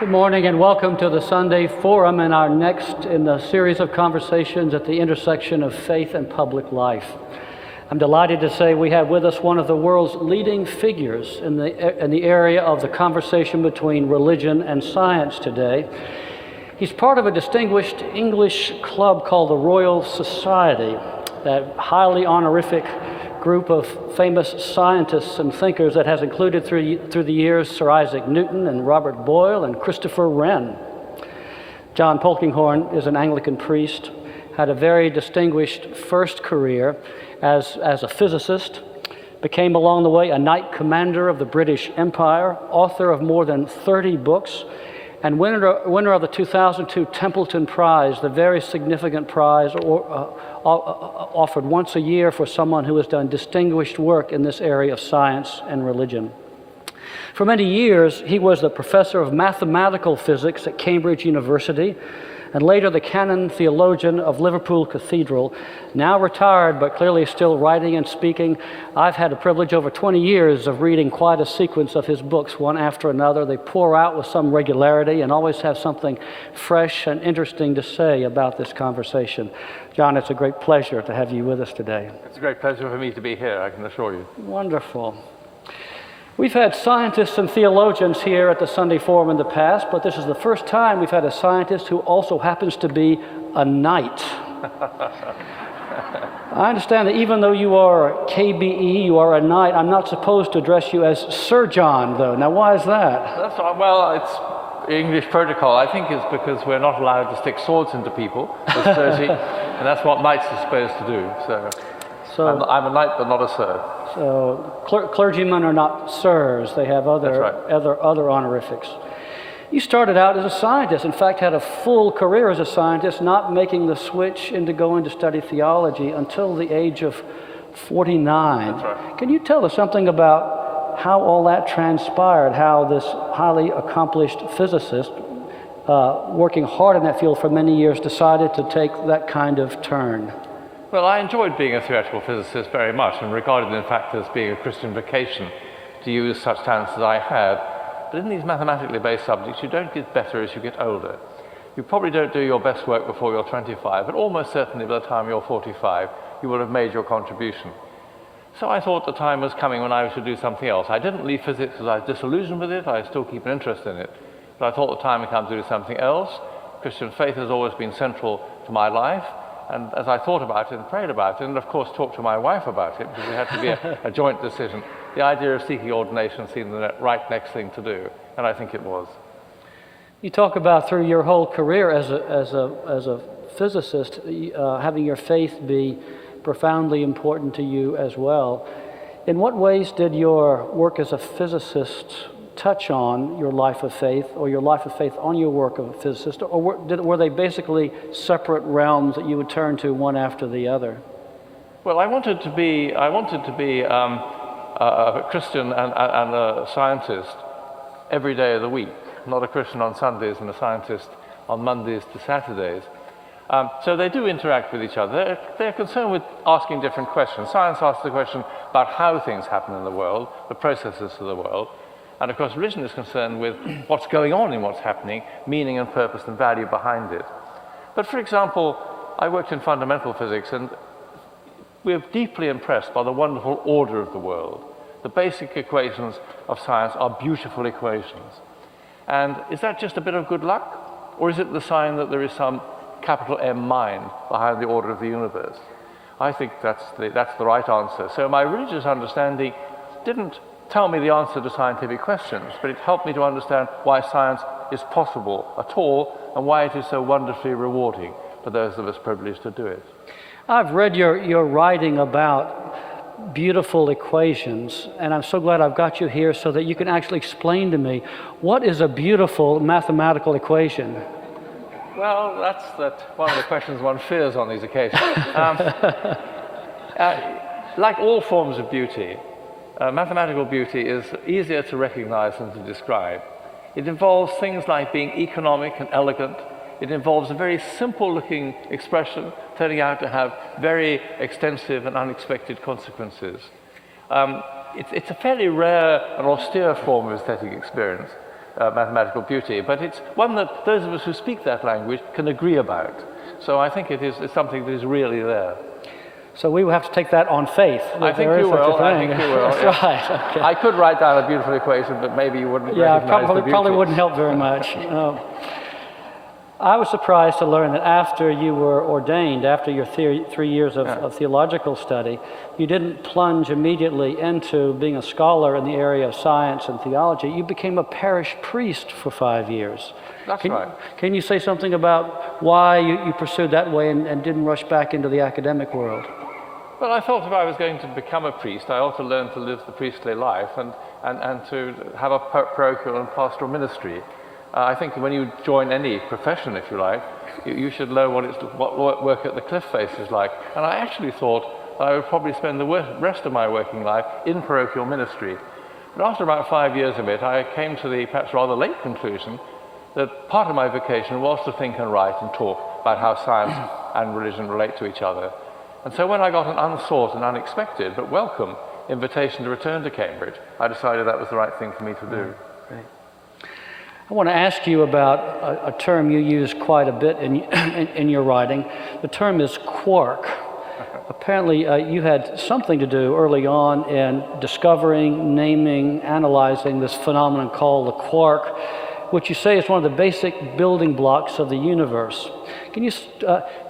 Good morning and welcome to the Sunday Forum and our next in the series of conversations at the intersection of faith and public life. I'm delighted to say we have with us one of the world's leading figures in the area of the conversation between religion and science today. He's part of a distinguished English club called the Royal Society, that highly honorific group of famous scientists and thinkers that has included through the years Sir Isaac Newton and Robert Boyle and Christopher Wren. John Polkinghorne is an Anglican priest, had a very distinguished first career as a physicist, became along the way a Knight Commander of the British Empire, author of more than 30 books, and winner of the 2002 Templeton Prize, the very significant prize offered once a year for someone who has done distinguished work in this area of science and religion. For many years, he was the professor of mathematical physics at Cambridge University, and later the canon theologian of Liverpool Cathedral. Now retired, but clearly still writing and speaking. I've had the privilege over 20 years of reading quite a sequence of his books, one after another. They pour out with some regularity and always have something fresh and interesting to say about this conversation. John, it's a great pleasure to have you with us today. It's a great pleasure for me to be here, I can assure you. Wonderful. We've had scientists and theologians here at the Sunday Forum in the past, but this is the first time we've had a scientist who also happens to be a knight. I understand that even though you are KBE, you are a knight, I'm not supposed to address you as Sir John, though. Now, why is that? That's right. Well, it's English protocol. I think it's because we're not allowed to stick swords into people as clergy, and that's what knights are supposed to do. So I'm a knight, but not a sir. So clergymen are not sirs. They have other honorifics. You started out as a scientist. In fact, had a full career as a scientist, not making the switch into going to study theology until the age of 49. That's right. Can you tell us something about how all that transpired, how this highly accomplished physicist, working hard in that field for many years, decided to take that kind of turn? Well, I enjoyed being a theoretical physicist very much and regarded, in fact, as being a Christian vocation to use such talents as I had. But in these mathematically based subjects, you don't get better as you get older. You probably don't do your best work before you're 25, but almost certainly by the time you're 45, you will have made your contribution. So I thought the time was coming when I should do something else. I didn't leave physics because I was disillusioned with it. I still keep an interest in it. But I thought the time had come to do something else. Christian faith has always been central to my life. And as I thought about it and prayed about it, and of course talked to my wife about it, because it had to be a joint decision, the idea of seeking ordination seemed the right next thing to do, and I think it was. You talk about through your whole career as a physicist, having your faith be profoundly important to you as well. In what ways did your work as a physicist touch on your life of faith, or your life of faith on your work of a physicist, or were they basically separate realms that you would turn to one after the other? Well, I wanted to be a Christian and a scientist every day of the week, not a Christian on Sundays and a scientist on Mondays to Saturdays. So they do interact with each other. They're concerned with asking different questions. Science asks the question about how things happen in the world, the processes of the world. And of course, religion is concerned with what's going on in what's happening, meaning and purpose and value behind it. But for example, I worked in fundamental physics, and we're deeply impressed by the wonderful order of the world. The basic equations of science are beautiful equations. And is that just a bit of good luck? Or is it the sign that there is some capital M mind behind the order of the universe? I think that's the right answer. So my religious understanding didn't tell me the answer to scientific questions, but it helped me to understand why science is possible at all and why it is so wonderfully rewarding for those of us privileged to do it. I've read your writing about beautiful equations, and I'm so glad I've got you here so that you can actually explain to me what is a beautiful mathematical equation. Well, that's one of the questions one fears on these occasions. Like all forms of beauty, mathematical beauty is easier to recognize than to describe. It involves things like being economic and elegant. It involves a very simple-looking expression turning out to have very extensive and unexpected consequences. It's a fairly rare and austere form of aesthetic experience. mathematical beauty, but it's one that those of us who speak that language can agree about. So I think it's something that is really there. So we will have to take that on faith. I think you will. I think you will. That's yeah. right. Okay. I could write down a beautiful equation, but maybe you wouldn't recognize the beauty. Probably wouldn't help very much. I was surprised to learn that after you were ordained, after your 3 years of theological study, you didn't plunge immediately into being a scholar in the area of science and theology. You became a parish priest for 5 years. That's right. Can you say something about why you pursued that way and didn't rush back into the academic world? Well, I thought if I was going to become a priest, I ought to learn to live the priestly life and to have a parochial and pastoral ministry. I think when you join any profession, if you like, you should know what work at the cliff face is like. And I actually thought that I would probably spend the rest of my working life in parochial ministry. But after about 5 years of it, I came to the perhaps rather late conclusion that part of my vocation was to think and write and talk about how science and religion relate to each other. And so when I got an unsought and unexpected but welcome invitation to return to Cambridge, I decided that was the right thing for me to do. Great. I want to ask you about a term you use quite a bit in your writing. The term is quark. Apparently, you had something to do early on in discovering, naming, analyzing this phenomenon called the quark, which you say is one of the basic building blocks of the universe. Can you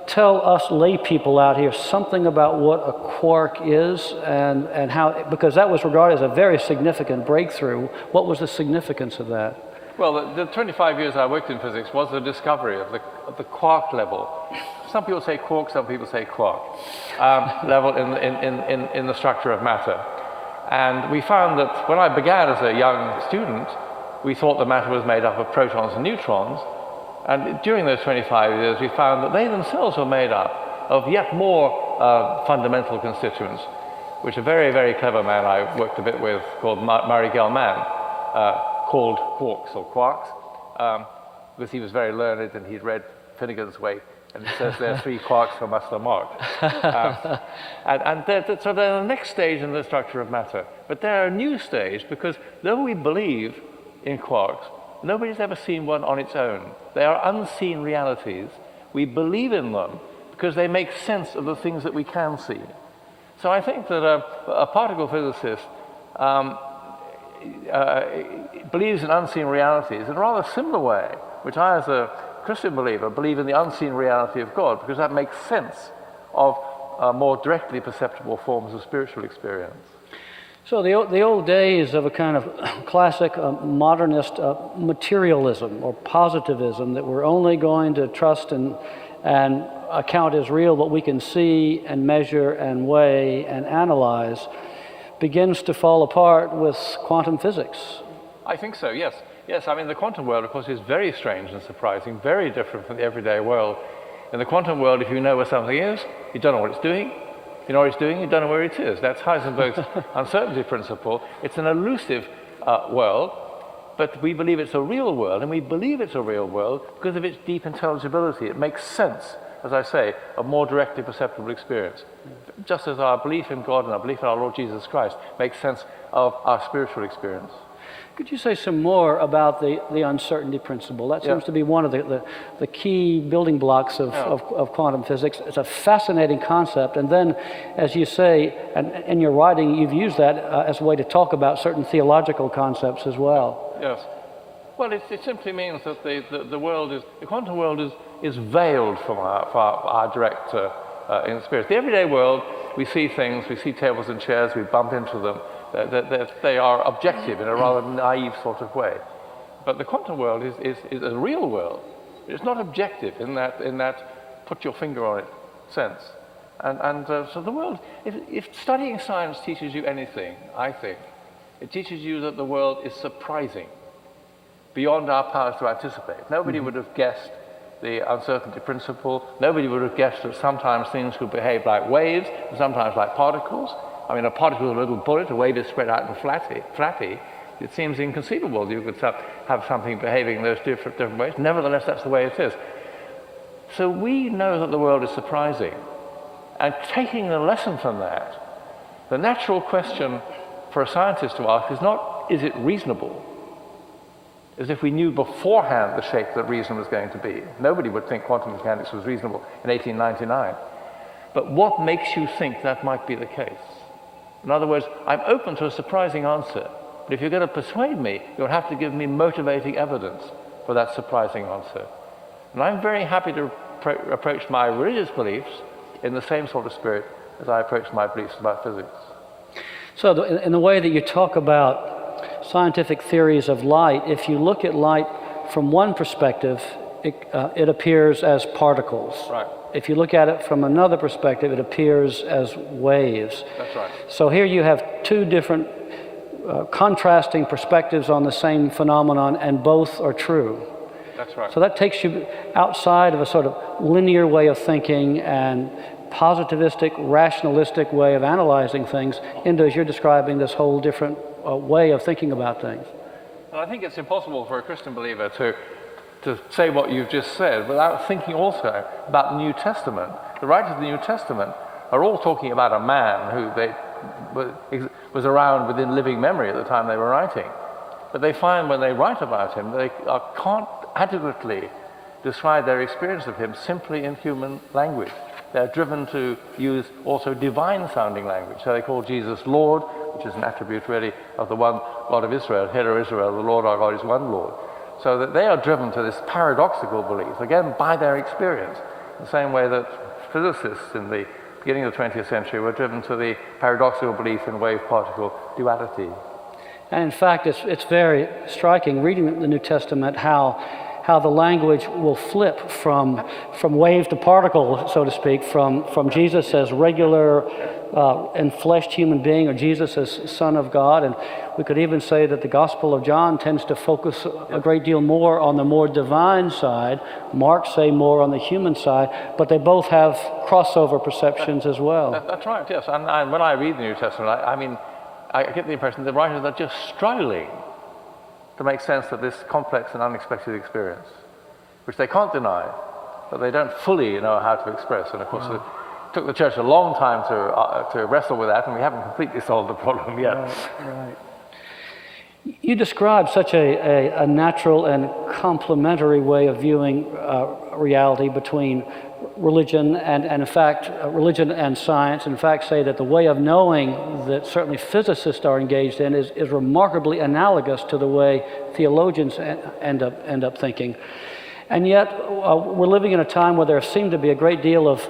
tell us lay people out here something about what a quark is and how, because that was regarded as a very significant breakthrough. What was the significance of that? Well, the 25 years I worked in physics was the discovery of the quark level. Some people say quark, some people say quark level in the structure of matter. And we found that when I began as a young student, we thought the matter was made up of protons and neutrons. And during those 25 years, we found that they themselves were made up of yet more fundamental constituents, which a very, very clever man I worked a bit with called Murray Gell-Mann called quarks or quarks, because he was very learned and he'd read Finnegan's Wake, and it says there are 3 quarks for Master Mark. So they're the next stage in the structure of matter. But they're a new stage because though we believe in quarks, nobody's ever seen one on its own. They are unseen realities. We believe in them because they make sense of the things that we can see. So I think that a particle physicist believes in unseen realities in a rather similar way, which I, as a Christian believer, believe in the unseen reality of God, because that makes sense of more directly perceptible forms of spiritual experience. So the old days of a kind of classic modernist materialism or positivism, that we're only going to trust and account as real what we can see and measure and weigh and analyze, begins to fall apart with quantum physics. I think so, yes. Yes, I mean, the quantum world, of course, is very strange and surprising, very different from the everyday world. In the quantum world, if you know where something is, you don't know what it's doing. You know what it's doing, you don't know where it is. That's Heisenberg's uncertainty principle. It's an elusive world, but we believe it's a real world, and we believe it's a real world because of its deep intelligibility. It makes sense, as I say, of more directly perceptible experience. Just as our belief in God and our belief in our Lord Jesus Christ makes sense of our spiritual experience. Could you say some more about the uncertainty principle? That seems to be one of the key building blocks of quantum physics. It's a fascinating concept. And then, as you say, and in your writing, you've used that as a way to talk about certain theological concepts as well. Yes. Well, it simply means that the quantum world is veiled from our direct experience. The everyday world, we see things, we see tables and chairs, we bump into them. They are objective in a rather naive sort of way. But the quantum world is a real world. It's not objective in that put your finger on it sense. So the world, if studying science teaches you anything, I think, it teaches you that the world is surprising, beyond our powers to anticipate. Nobody would have guessed the uncertainty principle. Nobody would have guessed that sometimes things could behave like waves, and sometimes like particles. I mean, a particle is a little bullet, a wave is spread out and flappy. It seems inconceivable you could have something behaving in those different ways. Nevertheless, that's the way it is. So we know that the world is surprising. And taking the lesson from that, the natural question for a scientist to ask is not, is it reasonable? as if we knew beforehand the shape that reason was going to be. Nobody would think quantum mechanics was reasonable in 1899. But what makes you think that might be the case? In other words, I'm open to a surprising answer, but if you're going to persuade me, you'll have to give me motivating evidence for that surprising answer. And I'm very happy to approach my religious beliefs in the same sort of spirit as I approach my beliefs about physics. So in the way that you talk about scientific theories of light, if you look at light from one perspective, it appears as particles. Right. If you look at it from another perspective, it appears as waves. That's right. So here you have two different contrasting perspectives on the same phenomenon, and both are true. That's right. So that takes you outside of a sort of linear way of thinking and positivistic, rationalistic way of analyzing things into, as you're describing, this whole different way of thinking about things. Well, I think it's impossible for a Christian believer to say what you've just said without thinking also about the New Testament. The writers of the New Testament are all talking about a man who was around within living memory at the time they were writing. But they find when they write about him, they can't adequately describe their experience of him simply in human language. They're driven to use also divine-sounding language. So they call Jesus Lord, which is an attribute really of the one God of Israel. Hear, O Israel, the Lord our God is one Lord. So that they are driven to this paradoxical belief, again, by their experience, the same way that physicists in the beginning of the 20th century were driven to the paradoxical belief in wave-particle duality. And in fact, it's very striking reading the New Testament how the language will flip from wave to particle, so to speak, from Jesus as regular enfleshed human being, or Jesus as Son of God. And we could even say that the Gospel of John tends to focus a great deal more on the more divine side. Mark say more on the human side, but they both have crossover perceptions as well. That's right, yes. And when I read the New Testament, I get the impression that the writers are just struggling to make sense of this complex and unexpected experience, which they can't deny, but they don't fully know how to express. And of course, it took the church a long time to wrestle with that, and we haven't completely solved the problem yet. Right. You describe such a natural and complementary way of viewing reality between religion and in fact, religion and science. In fact, say that the way of knowing that certainly physicists are engaged in is remarkably analogous to the way theologians end up thinking. And yet, we're living in a time where there seems to be a great deal of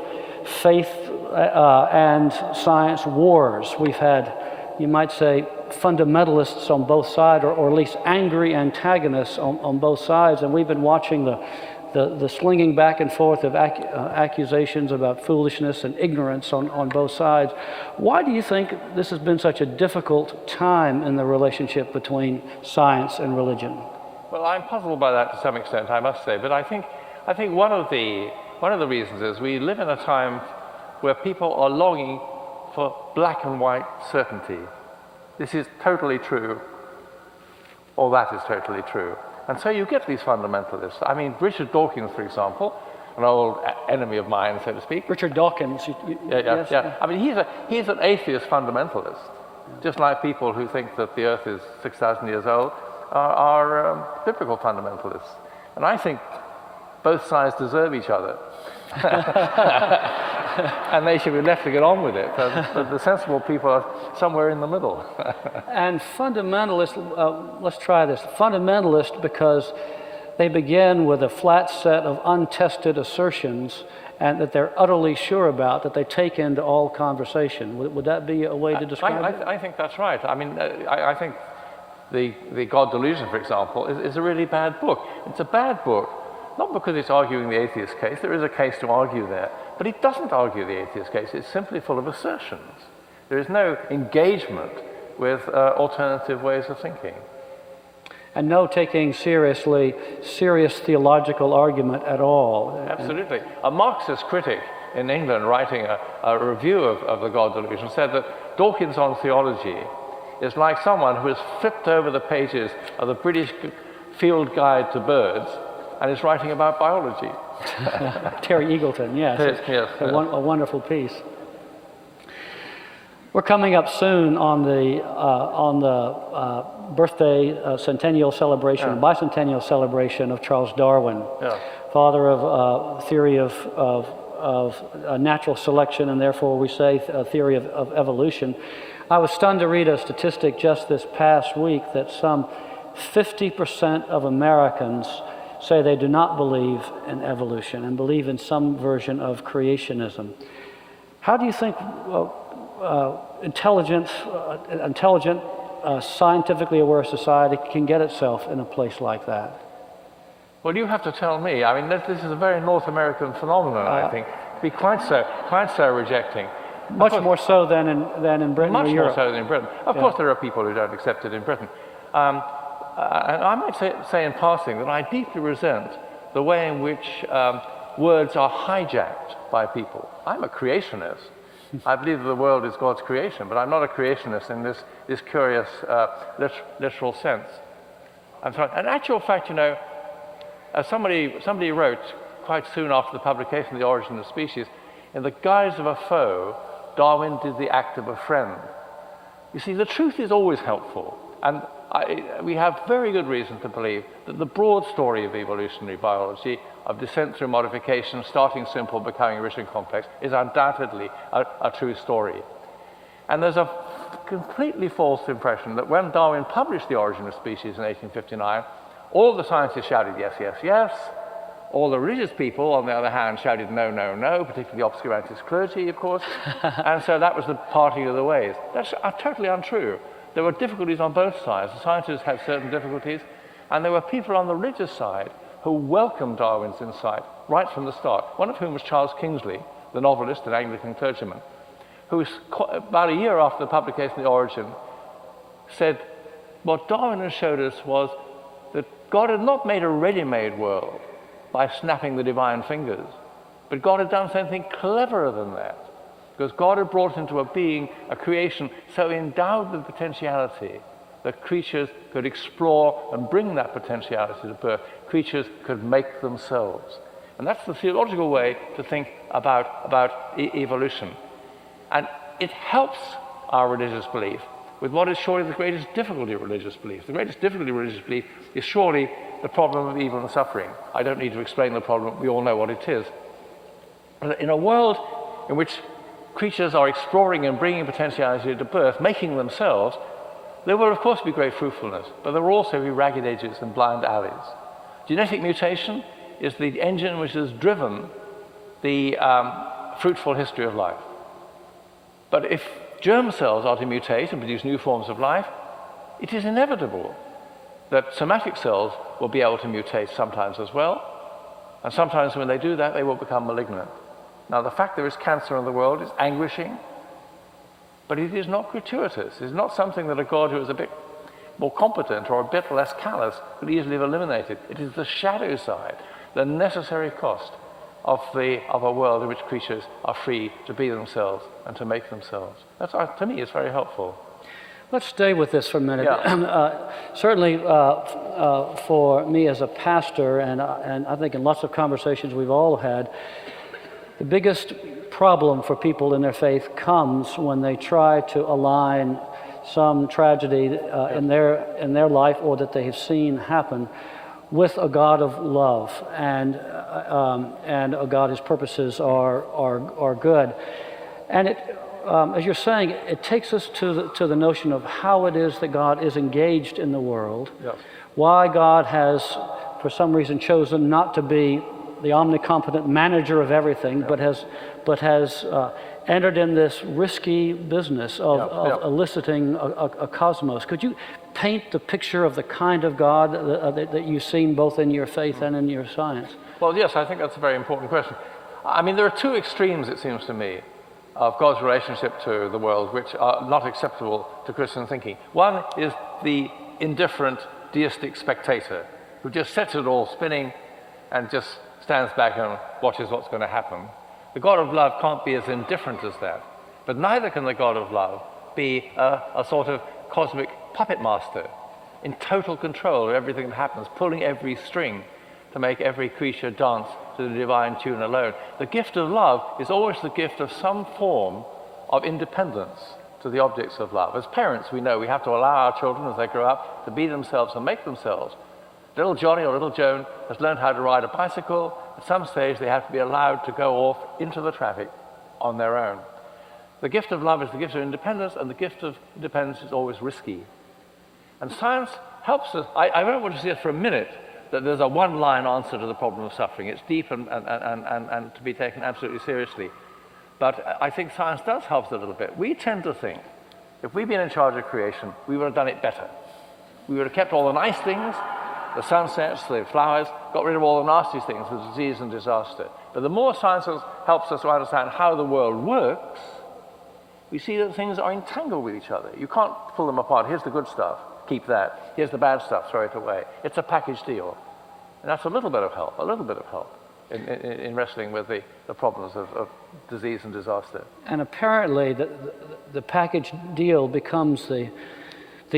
faith and science wars. We've had, you might say, fundamentalists on both sides, or at least angry antagonists on both sides, and we've been watching the slinging back and forth of accusations about foolishness and ignorance on both sides. Why do you think this has been such a difficult time in the relationship between science and religion? Well, I'm puzzled by that to some extent, I must say, but I think one of the reasons is we live in a time where people are longing for black and white certainty. This is totally true, or that is totally true. And so you get these fundamentalists. I mean, Richard Dawkins, for example, an old enemy of mine, so to speak. Richard Dawkins. Yes. I mean, he's an atheist fundamentalist, just like people who think that the Earth is 6,000 years old are biblical fundamentalists. And I think both sides deserve each other. And they should be left to get on with it. The sensible people are somewhere in the middle. And fundamentalists, let's try this. Fundamentalist because they begin with a flat set of untested assertions and that they're utterly sure about, that they take into all conversation. Would that be a way to describe it? I think that's right. I mean, I think the God Delusion, for example, is a really bad book. It's a bad book, not because it's arguing the atheist case. There is a case to argue there. But it doesn't argue the atheist case. It's simply full of assertions. There is no engagement with alternative ways of thinking. And no taking seriously serious theological argument at all. Absolutely. A Marxist critic in England writing a review of the God Delusion said that Dawkins on theology is like someone who has flipped over the pages of the British Field Guide to Birds and is writing about biology. Terry Eagleton, yes. Yes. A wonderful piece. We're coming up soon on the birthday centennial celebration, bicentennial celebration of Charles Darwin, father of theory of natural selection, and therefore we say a theory of evolution. I was stunned to read a statistic just this past week that some 50% of Americans say they do not believe in evolution and believe in some version of creationism. How do you think intelligent, scientifically aware society can get itself in a place like that? Well, you have to tell me. I mean, this is a very North American phenomenon, I think. Be quite so rejecting. Much more so than in Britain or Europe. Much more so than in Britain. Of course, there are people who don't accept it in Britain. And I might say in passing that I deeply resent the way in which words are hijacked by people. I'm a creationist. I believe that the world is God's creation, but I'm not a creationist in this curious literal sense. I'm sorry. In actual fact, you know, as somebody wrote quite soon after the publication of The Origin of Species, in the guise of a foe, Darwin did the act of a friend. You see, the truth is always helpful, and we have very good reason to believe that the broad story of evolutionary biology, of descent through modification, starting simple, becoming rich and complex, is undoubtedly a true story. And there's a completely false impression that when Darwin published The Origin of Species in 1859, all the scientists shouted yes, yes, yes. All the religious people, on the other hand, shouted no, no, no, particularly the obscurantist clergy, of course. And so that was the parting of the ways. That's totally untrue. There were difficulties on both sides. The scientists had certain difficulties, and there were people on the religious side who welcomed Darwin's insight right from the start, one of whom was Charles Kingsley, the novelist and Anglican clergyman, who about a year after the publication of The Origin said, what Darwin had showed us was that God had not made a ready-made world by snapping the divine fingers, but God had done something cleverer than that, because God had brought into a being, a creation so endowed with potentiality that creatures could explore and bring that potentiality to birth. Creatures could make themselves. And that's the theological way to think about evolution. And it helps our religious belief with what is surely the greatest difficulty of religious belief. The greatest difficulty of religious belief is surely the problem of evil and suffering. I don't need to explain the problem, we all know what it is. But in a world in which creatures are exploring and bringing potentiality to birth, making themselves, there will of course be great fruitfulness, but there will also be ragged edges and blind alleys. Genetic mutation is the engine which has driven the fruitful history of life. But if germ cells are to mutate and produce new forms of life, it is inevitable that somatic cells will be able to mutate sometimes as well, and sometimes when they do that, they will become malignant. Now, the fact there is cancer in the world is anguishing, but it is not gratuitous. It is not something that a God who is a bit more competent or a bit less callous could easily have eliminated. It is the shadow side, the necessary cost of a world in which creatures are free to be themselves and to make themselves. That's, to me, it's very helpful. Let's stay with this for a minute. Yeah. Certainly for me as a pastor, and I think in lots of conversations we've all had, the biggest problem for people in their faith comes when they try to align some tragedy in their life or that they have seen happen with a God of love and a God whose purposes are good. And as you're saying, it takes us to the notion of how it is that God is engaged in the world, Yes. why God has, for some reason, chosen not to be the omnicompetent manager of everything, Yes. but has entered in this risky business of eliciting a cosmos. Could you paint the picture of the kind of God that you've seen both in your faith and in your science? Well, yes, I think that's a very important question. I mean, there are two extremes, it seems to me, of God's relationship to the world, which are not acceptable to Christian thinking. One is the indifferent deistic spectator who just sets it all spinning and just stands back and watches what's going to happen. The God of love can't be as indifferent as that, but neither can the God of love be a sort of cosmic puppet master in total control of everything that happens, pulling every string to make every creature dance to the divine tune alone. The gift of love is always the gift of some form of independence to the objects of love. As parents, we know we have to allow our children, as they grow up, to be themselves and make themselves. Little Johnny or little Joan has learned how to ride a bicycle. At some stage, they have to be allowed to go off into the traffic on their own. The gift of love is the gift of independence, and the gift of independence is always risky. And science helps us. I don't want to see it for a minute that there's a one-line answer to the problem of suffering. It's deep and to be taken absolutely seriously. But I think science does help us a little bit. We tend to think, if we'd been in charge of creation, we would have done it better. We would have kept all the nice things, the sunsets, the flowers, got rid of all the nasty things, the disease and disaster. But the more science helps us to understand how the world works, we see that things are entangled with each other. You can't pull them apart. Here's the good stuff, keep that. Here's the bad stuff, throw it away. It's a package deal. And that's a little bit of help in wrestling with the problems of disease and disaster. And apparently the package deal becomes the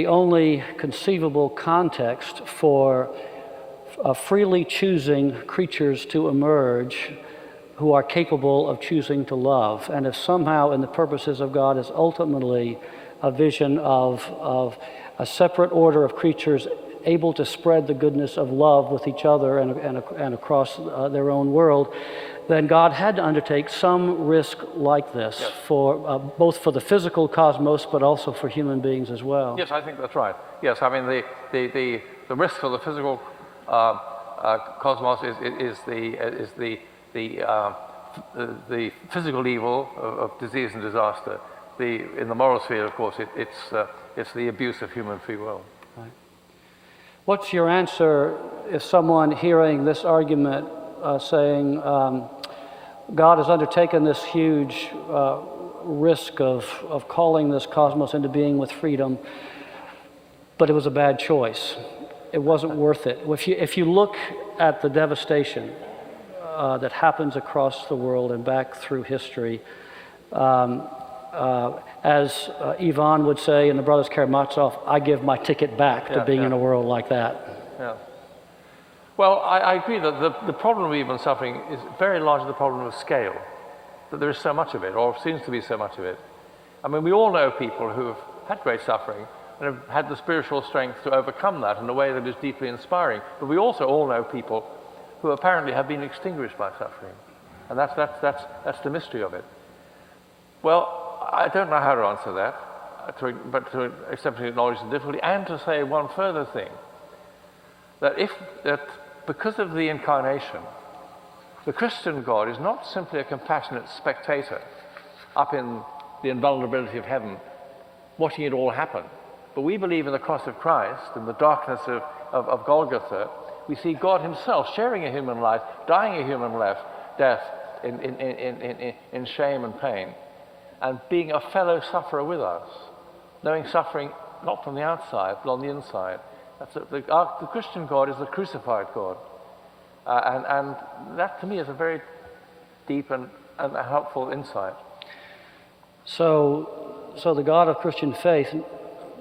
only conceivable context for freely choosing creatures to emerge who are capable of choosing to love. And if somehow in the purposes of God is ultimately a vision of a separate order of creatures able to spread the goodness of love with each other and across their own world, then God had to undertake some risk like this, yes, for both for the physical cosmos, but also for human beings as well. Yes, I think that's right. Yes, I mean the risk for the physical cosmos is the physical evil of disease and disaster. In the moral sphere, of course, it's the abuse of human free will. Right. What's your answer if someone hearing this argument saying God has undertaken this huge risk of calling this cosmos into being with freedom, but it was a bad choice. It wasn't worth it. If you look at the devastation that happens across the world and back through history, as Ivan would say in the Brothers Karamazov, I give my ticket back to being in a world like that. Yeah. Well, I agree that the problem of evil and suffering is very largely the problem of scale, that there is so much of it, or seems to be so much of it. I mean, we all know people who have had great suffering and have had the spiritual strength to overcome that in a way that is deeply inspiring. But we also all know people who apparently have been extinguished by suffering. And that's the mystery of it. Well, I don't know how to answer that, but to accept and acknowledge the difficulty, and to say one further thing, that because of the incarnation, the Christian God is not simply a compassionate spectator up in the invulnerability of heaven, watching it all happen. But we believe in the cross of Christ, in the darkness of Golgotha. We see God himself sharing a human life, dying a human death in shame and pain, and being a fellow sufferer with us, knowing suffering not from the outside, but on the inside. The Christian God is the crucified God. And that, to me, is a very deep and helpful insight. So the God of Christian faith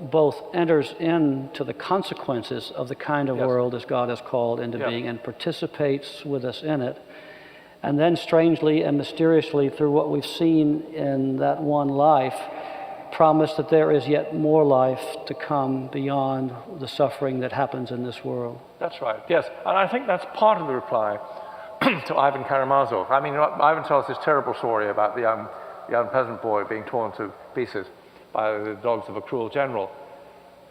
both enters into the consequences of the kind of world as God has called into being, and participates with us in it. And then strangely and mysteriously, through what we've seen in that one life, promise that there is yet more life to come beyond the suffering that happens in this world. That's right, yes. And I think that's part of the reply to Ivan Karamazov. I mean, Ivan tells this terrible story about the young peasant boy being torn to pieces by the dogs of a cruel general.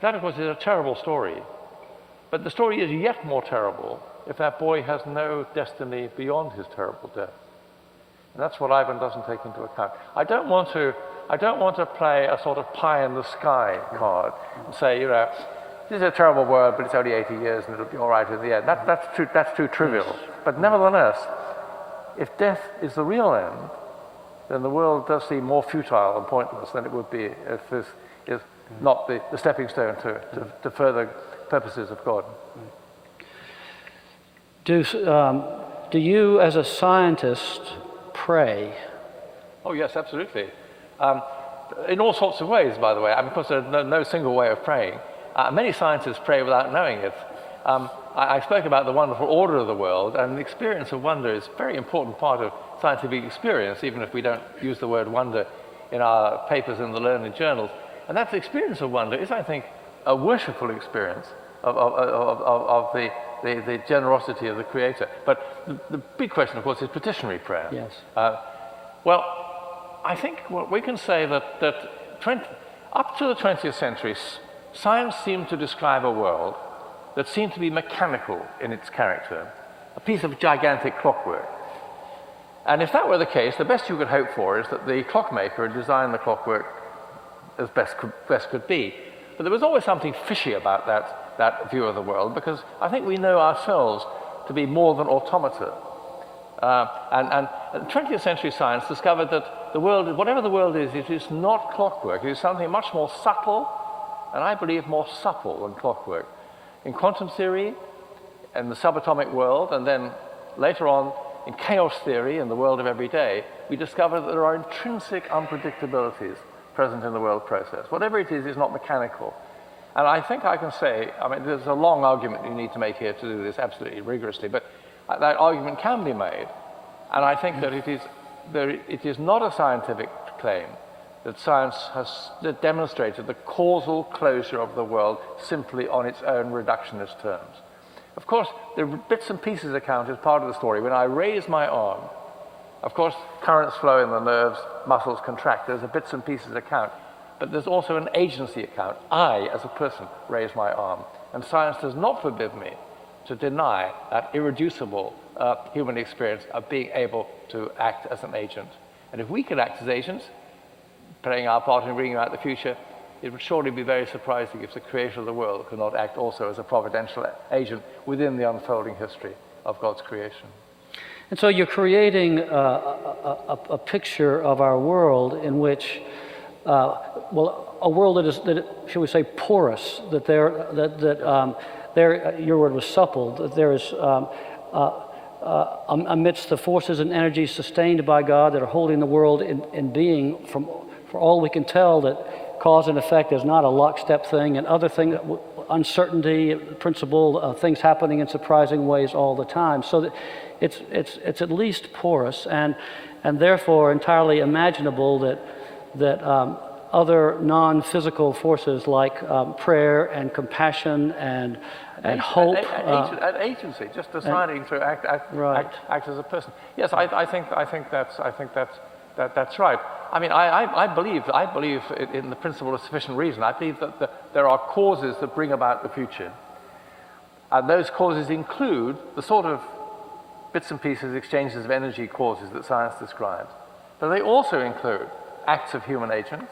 That, of course, is a terrible story. But the story is yet more terrible if that boy has no destiny beyond his terrible death. And that's what Ivan doesn't take into account. I don't want to play a sort of pie in the sky card and say, this is a terrible world, but it's only 80 years and it'll be all right in the end. That's too trivial. But nevertheless, if death is the real end, then the world does seem more futile and pointless than it would be if this is not the stepping stone to further purposes of God. Do you, as a scientist, pray? Oh, yes, absolutely. In all sorts of ways, by the way. I mean, of course, there's no single way of praying. Many scientists pray without knowing it. I spoke about the wonderful order of the world, and the experience of wonder is a very important part of scientific experience, even if we don't use the word wonder in our papers in the learned journals. And that experience of wonder is, I think, a worshipful experience of the generosity of the Creator. But the big question, of course, is petitionary prayer. Yes. Well, I think we can say that up to the 20th century, science seemed to describe a world that seemed to be mechanical in its character, a piece of gigantic clockwork. And if that were the case, the best you could hope for is that the clockmaker had designed the clockwork as best could be. But there was always something fishy about that view of the world, because I think we know ourselves to be more than automata. And 20th century science discovered that the world, whatever the world is, it is not clockwork. It is something much more subtle, and I believe more supple than clockwork. In quantum theory, in the subatomic world, and then later on in chaos theory, in the world of every day, we discover that there are intrinsic unpredictabilities present in the world process. Whatever it is not mechanical. And I think I can say, I mean, there's a long argument you need to make here to do this absolutely rigorously, but that argument can be made. And I think that it is not a scientific claim that science has demonstrated the causal closure of the world simply on its own reductionist terms. Of course, the bits and pieces account is part of the story. When I raise my arm, of course, currents flow in the nerves, muscles contract. There's a bits and pieces account. But there's also an agency account. I, as a person, raise my arm. And science does not forbid me to deny that irreducible human experience of being able to act as an agent. And if we can act as agents, playing our part in bringing about the future, it would surely be very surprising if the creator of the world could not act also as a providential agent within the unfolding history of God's creation. And so you're creating a picture of our world in which, a world that shall we say, porous, that your word was supple, that there is, amidst the forces and energies sustained by God that are holding the world in being, for all we can tell, that cause and effect is not a lockstep thing, and other things, uncertainty, principle, things happening in surprising ways all the time. So that it's at least porous and therefore entirely imaginable that other non-physical forces like prayer and compassion and hope and agency, just deciding to act as a person. Yes, I think that's right. I mean, I believe in the principle of sufficient reason. I believe that there are causes that bring about the future, and those causes include the sort of bits and pieces, exchanges of energy causes that science describes. But they also include acts of human agents,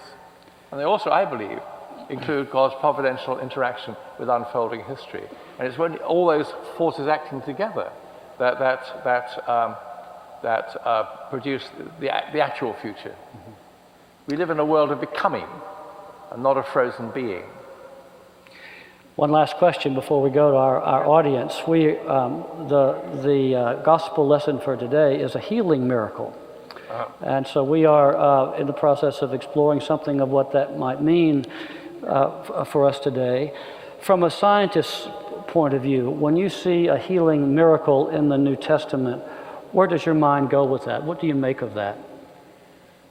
and they also, I believe, include God's providential interaction with unfolding history. And it's when all those forces acting together that produce the actual future. Mm-hmm. We live in a world of becoming, and not a frozen being. One last question before we go to our audience. The gospel lesson for today is a healing miracle. And so we are in the process of exploring something of what that might mean for us today. From a scientist's point of view, when you see a healing miracle in the New Testament, where does your mind go with that? What do you make of that?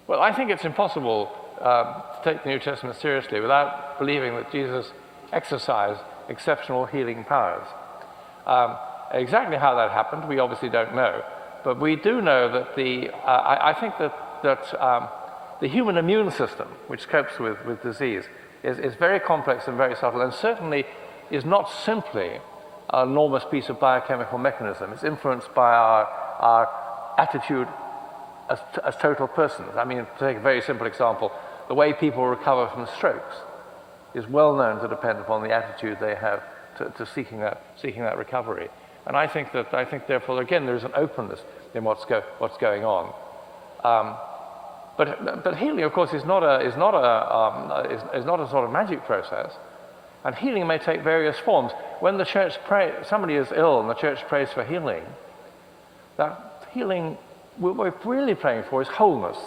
Well, I think it's impossible to take the New Testament seriously without believing that Jesus exercised exceptional healing powers. Exactly how that happened, we obviously don't know. But we do know that I think that the human immune system, which copes with disease, is very complex and very subtle, and certainly is not simply an enormous piece of biochemical mechanism. It's influenced by our attitude as total persons. I mean, to take a very simple example, the way people recover from strokes is well known to depend upon the attitude they have to seeking that recovery. And I think therefore, again, there is an openness in what's going on. But healing, of course, is not a sort of magic process, and healing may take various forms. When the church somebody is ill and the church prays for healing, that healing what we're really praying for is wholeness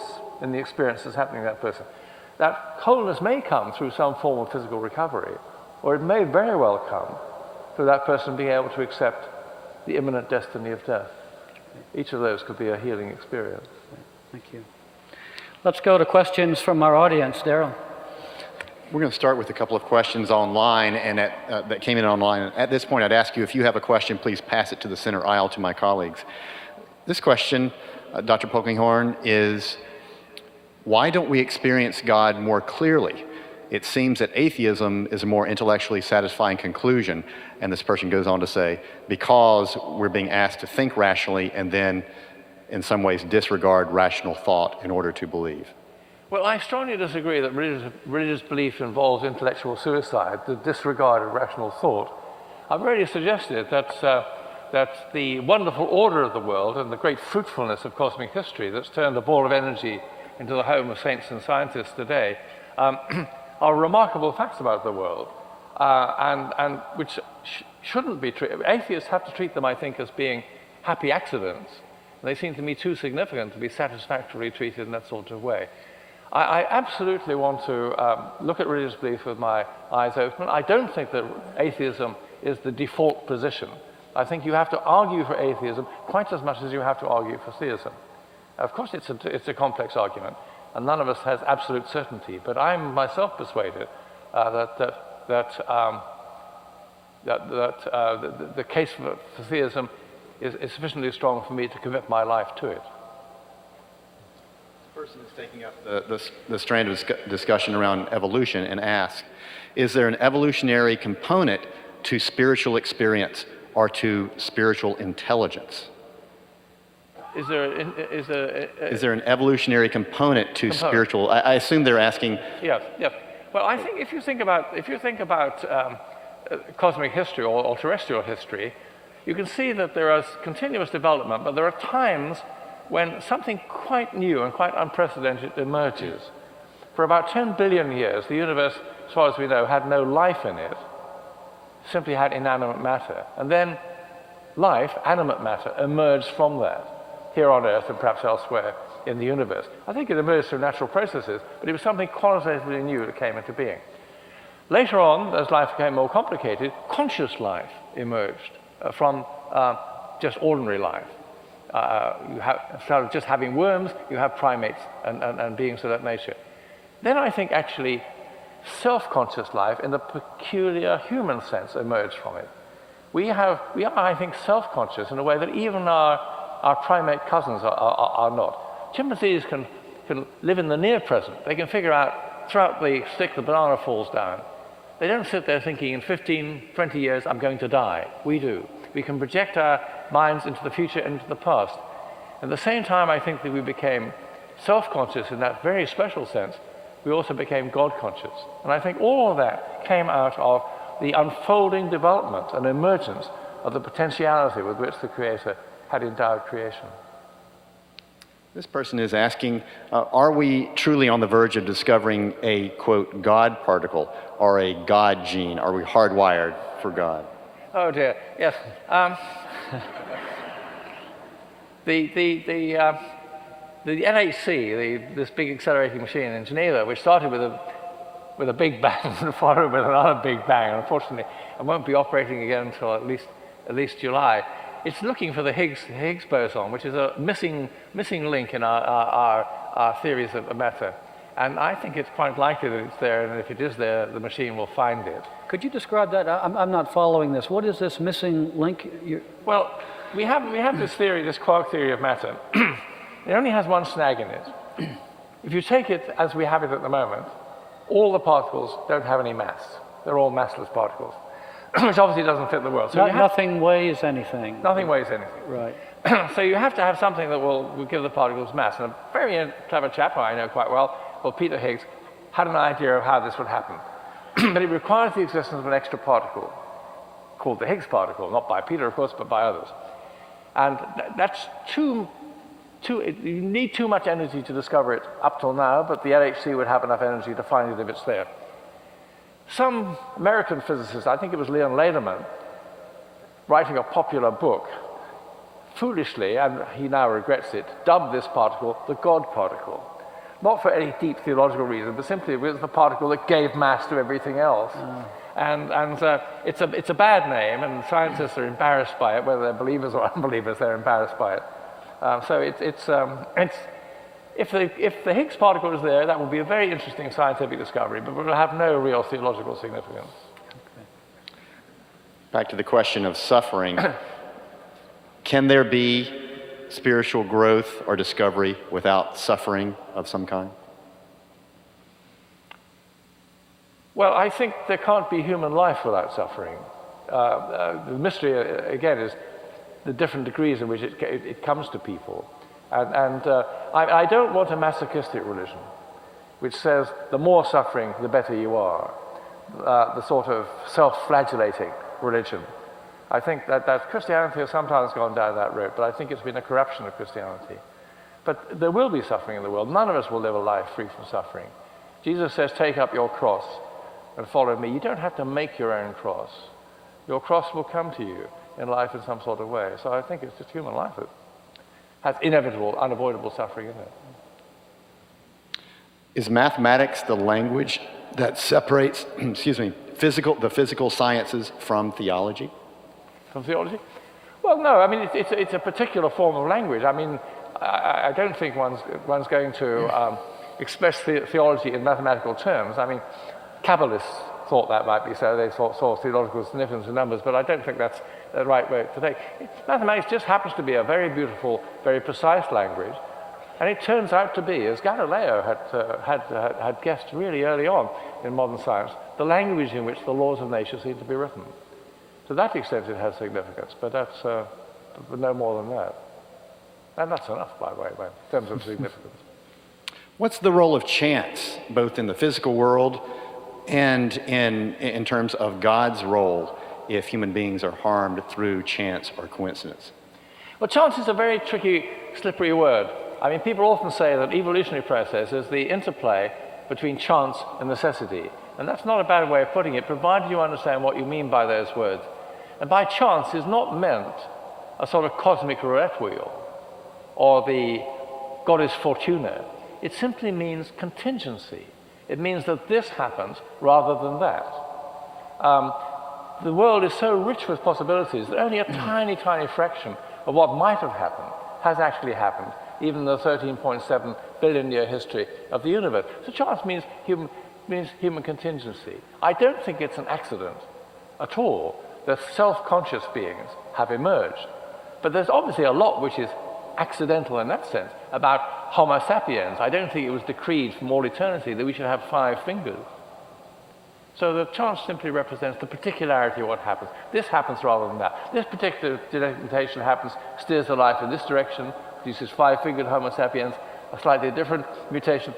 in the experience that's happening to that person. That wholeness may come through some form of physical recovery, or it may very well come through that person being able to accept the imminent destiny of death. Each of those could be a healing experience. Thank you. Let's go to questions from our audience. Daryl. We're going to start with a couple of questions online and that came in online. At this point, I'd ask you, if you have a question, please pass it to the center aisle to my colleagues. This question, Dr. Polkinghorne, is why don't we experience God more clearly? It seems that atheism is a more intellectually satisfying conclusion. And this person goes on to say, because we're being asked to think rationally and then, in some ways, disregard rational thought in order to believe. Well, I strongly disagree that religious belief involves intellectual suicide, the disregard of rational thought. I've already suggested that the wonderful order of the world and the great fruitfulness of cosmic history that's turned a ball of energy into the home of saints and scientists today are remarkable facts about the world, and which shouldn't be treated. Atheists have to treat them, I think, as being happy accidents. They seem to me too significant to be satisfactorily treated in that sort of way. I absolutely want to look at religious belief with my eyes open. I don't think that atheism is the default position. I think you have to argue for atheism quite as much as you have to argue for theism. Of course, it's a complex argument, and none of us has absolute certainty. But I'm myself persuaded that the case for theism is sufficiently strong for me to commit my life to it. The person is taking up the strand of discussion around evolution and asks, is there an evolutionary component to spiritual experience or to spiritual intelligence? Is there an evolutionary component to spiritual? I assume they're asking. Yes, yes. Well, I think if you think about cosmic history or terrestrial history, you can see that there is continuous development, but there are times when something quite new and quite unprecedented emerges. For about 10 billion years, the universe, as far as we know, had no life in it, simply had inanimate matter. And then life, animate matter, emerged from that, here on Earth and perhaps elsewhere in the universe. I think it emerged through natural processes, but it was something qualitatively new that came into being. Later on, as life became more complicated, conscious life emerged from just ordinary life. Instead of just having worms, you have primates and beings of that nature. Then I think actually self-conscious life in the peculiar human sense emerged from it. We are, I think, self-conscious in a way that even our primate cousins are not. Chimpanzees can live in the near present. They can figure out, throughout the stick, the banana falls down. They don't sit there thinking, in 15, 20 years, I'm going to die. We do. We can project our minds into the future and into the past. At the same time, I think that we became self-conscious in that very special sense. We also became God-conscious. And I think all of that came out of the unfolding development and emergence of the potentiality with which the Creator had endowed creation. This person is asking, are we truly on the verge of discovering a, quote, God particle or a God gene? Are we hardwired for God? Oh dear, yes. The NHC, this big accelerating machine in Geneva, which started with a big bang and followed with another big bang, and unfortunately it won't be operating again until at least July. It's looking for the Higgs boson, which is a missing link in our theories of matter. And I think it's quite likely that it's there, and if it is there, the machine will find it. Could you describe that? I'm not following this. What is this missing link? Well, we have this theory, this quark theory of matter. It only has one snag in it. If you take it as we have it at the moment, all the particles don't have any mass. They're all massless particles, which obviously doesn't fit the world. So nothing weighs anything. Nothing weighs anything. Right. So you have to have something that will give the particles mass. And a very clever chap who I know quite well, called Peter Higgs, had an idea of how this would happen. But it requires the existence of an extra particle, called the Higgs particle, not by Peter, of course, but by others. And that's you need too much energy to discover it up till now, but the LHC would have enough energy to find it if it's there. Some American physicist, I think it was Leon Lederman, writing a popular book, foolishly, and he now regrets it, dubbed this particle the God particle. Not for any deep theological reason, but simply it was the particle that gave mass to everything else. And it's a bad name, and scientists are embarrassed by it, whether they're believers or unbelievers, they're embarrassed by it. So If the Higgs particle is there, that would be a very interesting scientific discovery, but it will have no real theological significance. Back to the question of suffering. Can there be spiritual growth or discovery without suffering of some kind? Well, I think there can't be human life without suffering. The mystery, again, is the different degrees in which it comes to people. I don't want a masochistic religion, which says the more suffering, the better you are. The sort of self-flagellating religion. I think that Christianity has sometimes gone down that road, but I think it's been a corruption of Christianity. But there will be suffering in the world. None of us will live a life free from suffering. Jesus says, take up your cross and follow me. You don't have to make your own cross. Your cross will come to you in life in some sort of way. So I think it's just human life that has inevitable, unavoidable suffering in it. Is mathematics the language that separates, the physical sciences from theology? From theology? Well, no. I mean, it's a particular form of language. I mean, I don't think one's going to express theology in mathematical terms. I mean, Kabbalists thought that might be so. They saw theological significance in numbers, but I don't think that's the right way to take. Mathematics just happens to be a very beautiful, very precise language, and it turns out to be, as Galileo had guessed really early on in modern science, the language in which the laws of nature seem to be written. To that extent, it has significance, but that's no more than that. And that's enough, by the way, in terms of significance. What's the role of chance, both in the physical world and in terms of God's role if human beings are harmed through chance or coincidence? Well, chance is a very tricky, slippery word. I mean, people often say that evolutionary process is the interplay between chance and necessity. And that's not a bad way of putting it, provided you understand what you mean by those words. And by chance is not meant a sort of cosmic roulette wheel or the goddess Fortuna. It simply means contingency. It means that this happens rather than that. The world is so rich with possibilities that only a tiny, tiny fraction of what might have happened has actually happened, even in the 13.7 billion year history of the universe. So chance means human contingency. I don't think it's an accident at all that self-conscious beings have emerged. But there's obviously a lot which is accidental in that sense about Homo sapiens. I don't think it was decreed from all eternity that we should have 5 fingers. So the chance simply represents the particularity of what happens. This happens rather than that. This particular genetic mutation happens, steers the life in this direction, produces 5-fingered Homo sapiens. A slightly different mutation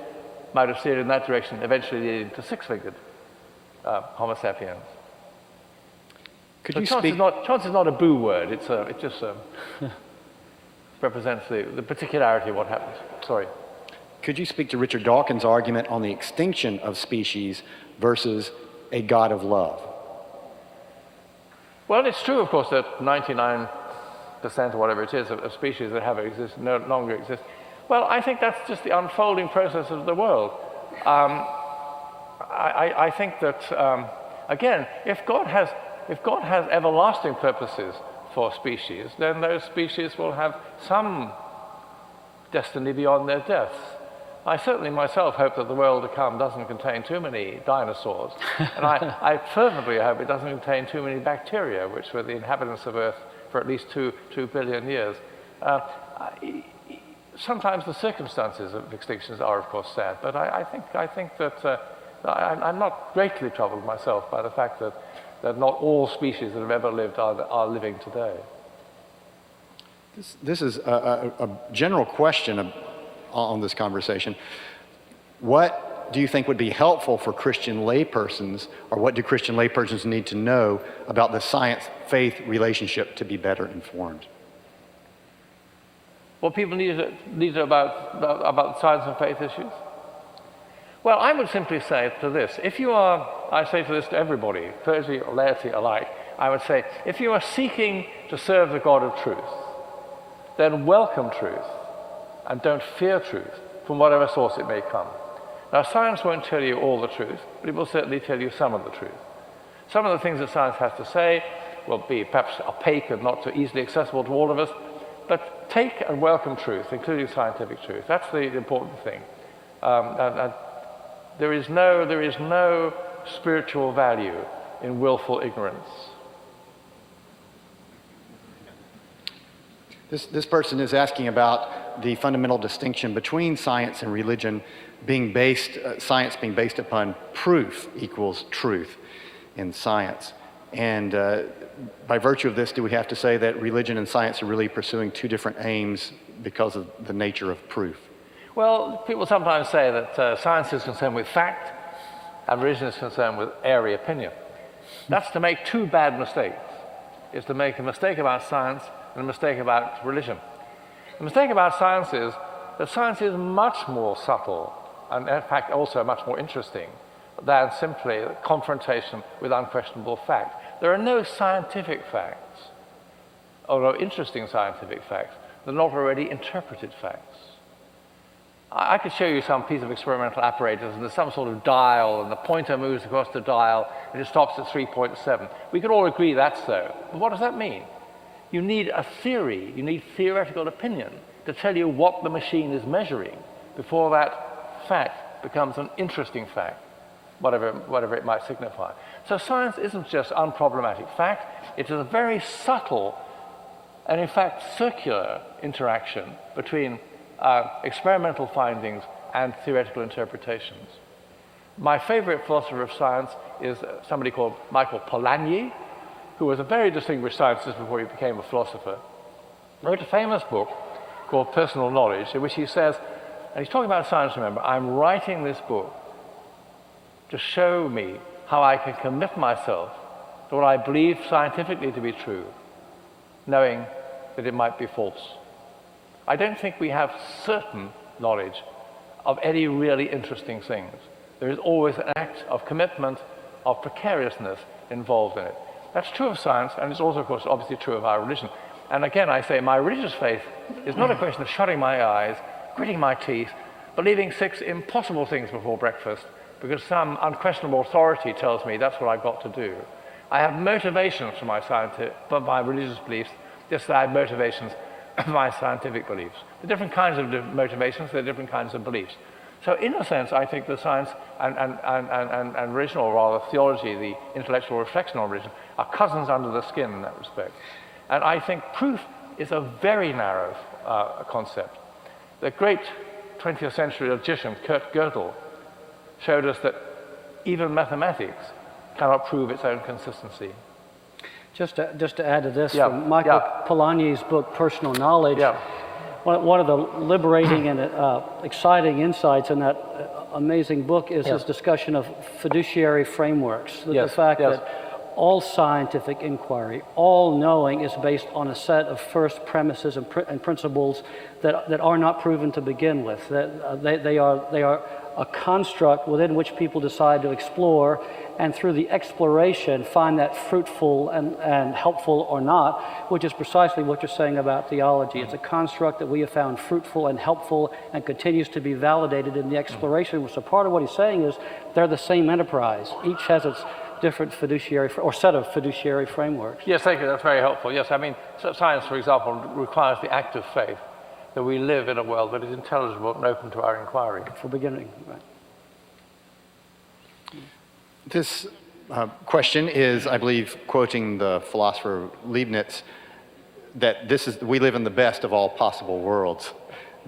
might have steered in that direction, eventually leading to 6-fingered Homo sapiens. Chance is not a boo word. It just represents the particularity of what happens. Sorry. Could you speak to Richard Dawkins' argument on the extinction of species versus a God of love? Well, it's true, of course, that 99% or whatever it is of species that have existed no longer exist. Well, I think that's just the unfolding process of the world. I think that, again, if God has everlasting purposes for species, then those species will have some destiny beyond their deaths. I certainly myself hope that the world to come doesn't contain too many dinosaurs, and I fervently hope it doesn't contain too many bacteria, which were the inhabitants of Earth for at least 2 billion years. Sometimes the circumstances of extinctions are, of course, sad, but I think that I'm not greatly troubled myself by the fact that not all species that have ever lived are living today. This is a general question on this conversation. What do you think would be helpful for Christian laypersons, or what do Christian laypersons need to know about the science-faith relationship to be better informed? What people need to know about science and faith issues? Well, I would simply say to this, I say to this to everybody, clergy or laity alike, I would say, if you are seeking to serve the God of truth, then welcome truth and don't fear truth from whatever source it may come. Now, science won't tell you all the truth, but it will certainly tell you some of the truth. Some of the things that science has to say will be perhaps opaque and not so easily accessible to all of us, but take and welcome truth, including scientific truth. That's the important thing. And there is no spiritual value in willful ignorance. This person is asking about the fundamental distinction between science and religion being based, science being based upon proof equals truth in science. And by virtue of this, do we have to say that religion and science are really pursuing two different aims because of the nature of proof? Well, people sometimes say that science is concerned with fact and religion is concerned with airy opinion. That's to make two bad mistakes. It's to make a mistake about science and a mistake about religion. The mistake about science is that science is much more subtle and in fact also much more interesting than simply confrontation with unquestionable fact. There are no scientific facts, or no interesting scientific facts, that are not already interpreted facts. I could show you some piece of experimental apparatus and there's some sort of dial and the pointer moves across the dial and it stops at 3.7. We could all agree that's so. But what does that mean? You need a theory, you need theoretical opinion to tell you what the machine is measuring before that fact becomes an interesting fact, whatever it might signify. So science isn't just unproblematic fact, it is a very subtle and in fact circular interaction between experimental findings and theoretical interpretations. My favorite philosopher of science is somebody called Michael Polanyi, who was a very distinguished scientist before he became a philosopher. Wrote a famous book called Personal Knowledge, in which he says, and he's talking about science, remember, I'm writing this book to show me how I can commit myself to what I believe scientifically to be true, knowing that it might be false. I don't think we have certain knowledge of any really interesting things. There is always an act of commitment, of precariousness involved in it. That's true of science, and it's also, of course, obviously true of our religion. And again, I say my religious faith is not a question of shutting my eyes, gritting my teeth, believing 6 impossible things before breakfast because some unquestionable authority tells me that's what I've got to do. I have motivations for my religious beliefs, just as I have motivations for my scientific beliefs. There are different kinds of motivations, there are different kinds of beliefs. So in a sense, I think the science and religion, or rather theology, the intellectual reflection on religion, are cousins under the skin in that respect. And I think proof is a very narrow concept. The great 20th century logician Kurt Gödel showed us that even mathematics cannot prove its own consistency. Just to add to this, from Michael Polanyi's book, Personal Knowledge, one of the liberating and exciting insights in that amazing book is his discussion of fiduciary frameworks. The fact that all scientific inquiry, all knowing is based on a set of first premises and principles that are not proven to begin with. That they are a construct within which people decide to explore, and through the exploration find that fruitful and helpful or not, which is precisely what you're saying about theology. It's a construct that we have found fruitful and helpful and continues to be validated in the exploration. So part of what he's saying is they're the same enterprise. Each has its different fiduciary or set of fiduciary frameworks. Yes, thank you. That's very helpful. Yes, I mean, science, for example, requires the act of faith that we live in a world that is intelligible and open to our inquiry. For beginning, right. This question is, I believe, quoting the philosopher Leibniz, that we live in the best of all possible worlds.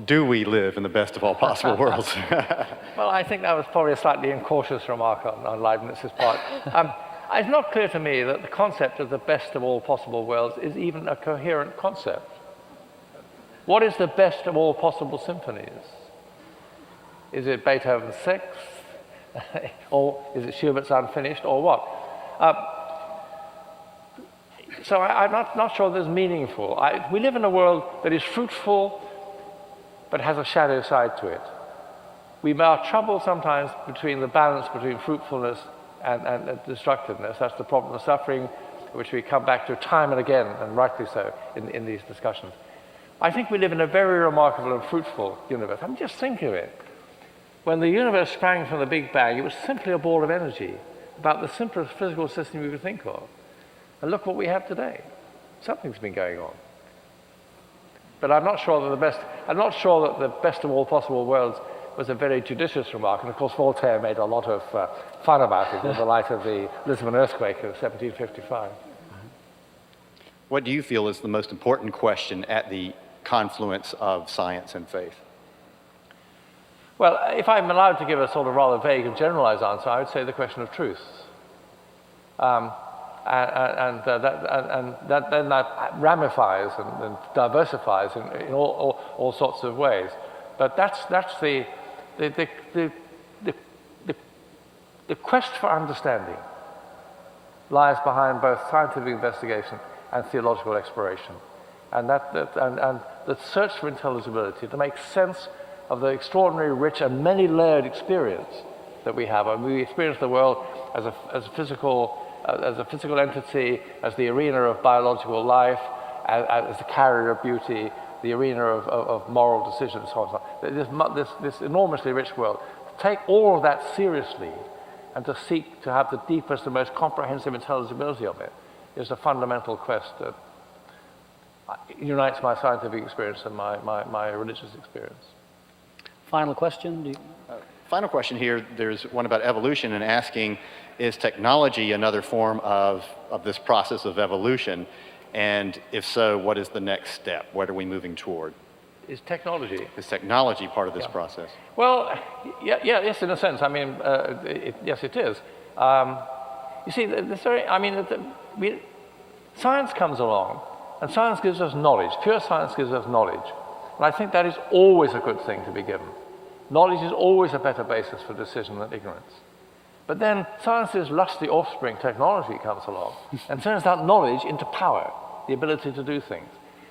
Do we live in the best of all possible worlds? Well, I think that was probably a slightly incautious remark on Leibniz's part. It's not clear to me that the concept of the best of all possible worlds is even a coherent concept. What is the best of all possible symphonies? Is it Beethoven's Sixth? Or is it Schubert's Unfinished, or what? So I'm not sure that's meaningful. We live in a world that is fruitful, but has a shadow side to it. We are troubled sometimes between the balance between fruitfulness and destructiveness. That's the problem of suffering, which we come back to time and again, and rightly so, in these discussions. I think we live in a very remarkable and fruitful universe. I mean, just think of it. When the universe sprang from the Big Bang, it was simply a ball of energy, about the simplest physical system you could think of. And look what we have today. Something's been going on. But I'm not sure that the best of all possible worlds was a very judicious remark. And of course, Voltaire made a lot of fun about it in the light of the Lisbon earthquake of 1755. What do you feel is the most important question at the confluence of science and faith? Well, if I'm allowed to give a sort of rather vague and generalized answer, I would say the question of truth. Then that ramifies and diversifies in all sorts of ways. But that's the quest for understanding lies behind both scientific investigation and theological exploration, and the search for intelligibility, to make sense of the extraordinary, rich, and many-layered experience that we have. And we experience the world as a physical entity, as the arena of biological life, as the carrier of beauty, the arena of moral decisions, so on and so on. This enormously rich world. Take all of that seriously and to seek to have the deepest and most comprehensive intelligibility of it is a fundamental quest that unites my scientific experience and my religious experience. Final question? Final question here, there's one about evolution and asking, is technology another form of this process of evolution? And if so, what is the next step? What are we moving toward? Is technology? Is technology part of this process? Well, yes, in a sense. I mean, yes, it is. You see, science comes along, and science gives us knowledge. Pure science gives us knowledge. And I think that is always a good thing to be given. Knowledge is always a better basis for decision than ignorance. But then science's lusty offspring, technology, comes along and turns that knowledge into power, the ability to do things.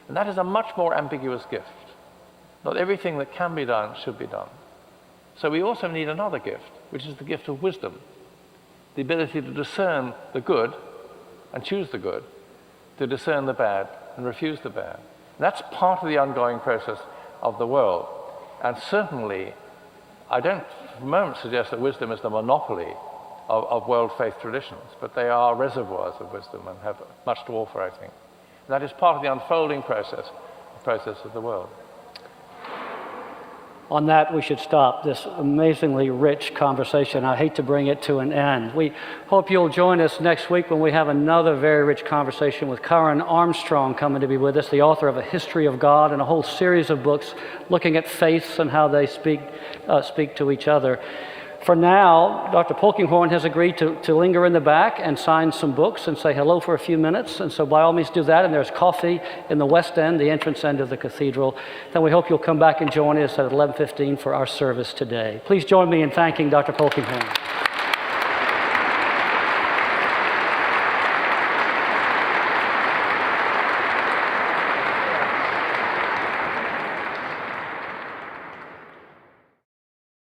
And that is a much more ambiguous gift. Not everything that can be done should be done. So we also need another gift, which is the gift of wisdom, the ability to discern the good and choose the good, to discern the bad and refuse the bad. And that's part of the ongoing process of the world. And certainly, I don't for a moment suggest that wisdom is the monopoly of world faith traditions, but they are reservoirs of wisdom and have much to offer, I think. And that is part of the unfolding process of the world. On that, we should stop this amazingly rich conversation. I hate to bring it to an end. We hope you'll join us next week when we have another very rich conversation with Karen Armstrong coming to be with us, the author of A History of God and a whole series of books looking at faiths and how they speak to each other. For now, Dr. Polkinghorne has agreed to linger in the back and sign some books and say hello for a few minutes. And so by all means do that. And there's coffee in the west end, the entrance end of the cathedral. Then we hope you'll come back and join us at 11:15 for our service today. Please join me in thanking Dr. Polkinghorne.